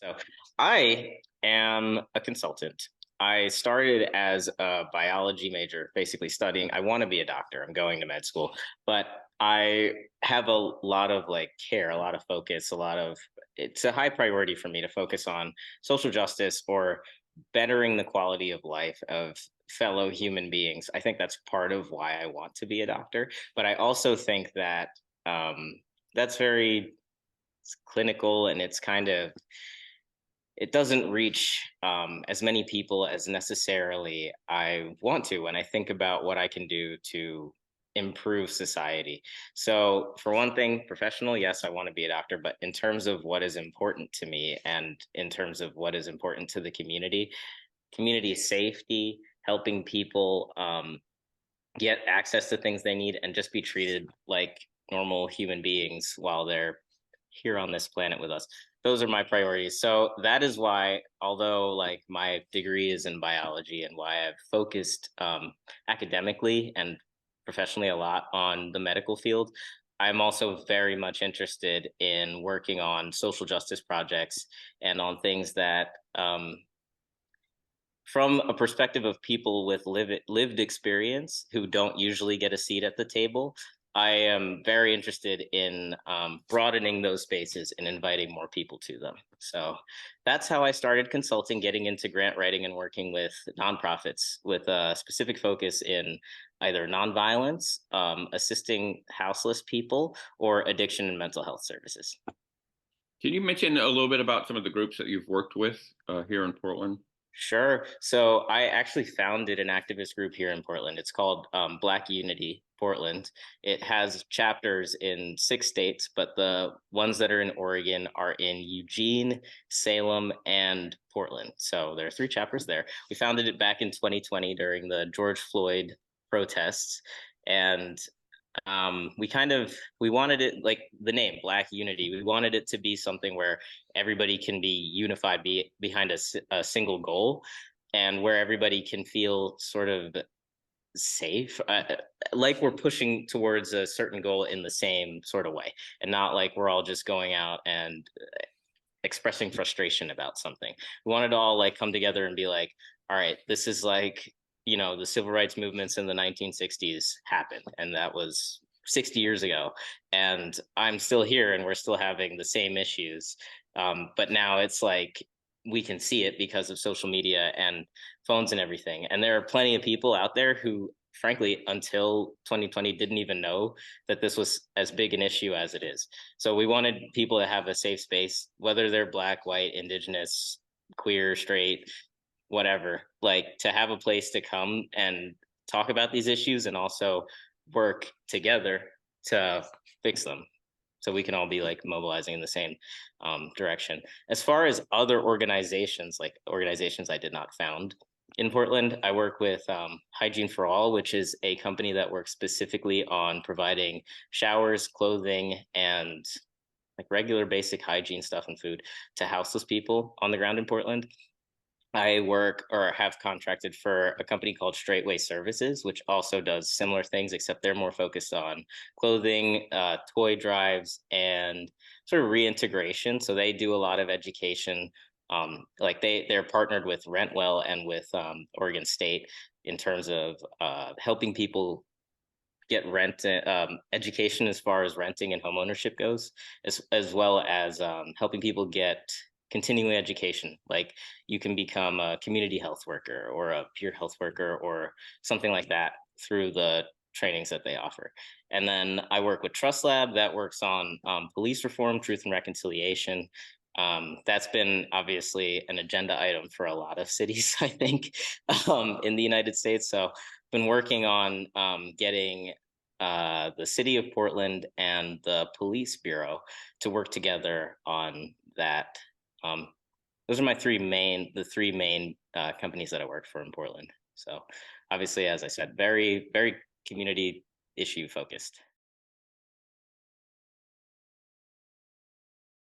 So I am a consultant. I started as a biology major, basically studying. I want to be a doctor. I'm going to med school, but I have a lot of like care, a lot of focus, it's a high priority for me to focus on social justice or bettering the quality of life of fellow human beings. I think that's part of why I want to be a doctor, but I also think that that's very clinical and it doesn't reach as many people as necessarily I want to when I think about what I can do to improve society. So, for one thing, professional, yes, I want to be a doctor, but in terms of what is important to me and in terms of what is important to the community safety, helping people get access to things they need and just be treated like normal human beings while they're here on this planet with us. Those are my priorities. So that is why, although like my degree is in biology and why I've focused academically and professionally a lot on the medical field, I'm also very much interested in working on social justice projects and on things that from a perspective of people with lived experience who don't usually get a seat at the table, I am very interested in broadening those spaces and inviting more people to them. So that's how I started consulting, getting into grant writing and working with nonprofits with a specific focus in either nonviolence, assisting houseless people, or addiction and mental health services. Can you mention a little bit about some of the groups that you've worked with here in Portland? Sure. So I actually founded an activist group here in Portland. It's called Black Unity Portland. It has chapters in 6 states, but the ones that are in Oregon are in Eugene, Salem, and Portland. So there are 3 chapters there. We founded it back in 2020 during the George Floyd protests. And we wanted it like the name Black Unity. We wanted it to be something where everybody can be unified behind a single goal, and where everybody can feel sort of safe, like we're pushing towards a certain goal in the same sort of way, and not like we're all just going out and expressing frustration about something. We wanted to all like come together and be like, all right, this is like, the civil rights movements in the 1960s happened, and that was 60 years ago. And I'm still here and we're still having the same issues. But now it's like we can see it because of social media and phones and everything. And there are plenty of people out there who, frankly, until 2020, didn't even know that this was as big an issue as it is. So we wanted people to have a safe space, whether they're Black, white, indigenous, queer, straight, whatever, like to have a place to come and talk about these issues and also work together to fix them. So we can all be like mobilizing in the same direction. As far as other organizations, like organizations I did not found in Portland, I work with Hygiene for All, which is a company that works specifically on providing showers, clothing, and like regular basic hygiene stuff and food to houseless people on the ground in Portland. I work or have contracted for a company called Straightway Services, which also does similar things, except they're more focused on clothing, toy drives, and sort of reintegration. So they do a lot of education. Like they're partnered with Rentwell and with Oregon State in terms of helping people get rent education as far as renting and homeownership goes, as well as helping people get continuing education. Like you can become a community health worker or a peer health worker or something like that through the trainings that they offer. And then I work with Trust Lab that works on police reform, truth and reconciliation. That's been obviously an agenda item for a lot of cities, I think, in the United States. So been working on getting the city of Portland and the police bureau to work together on that. Um, those are the 3 main companies that I worked for in Portland. So obviously, as I said, very, very community issue focused.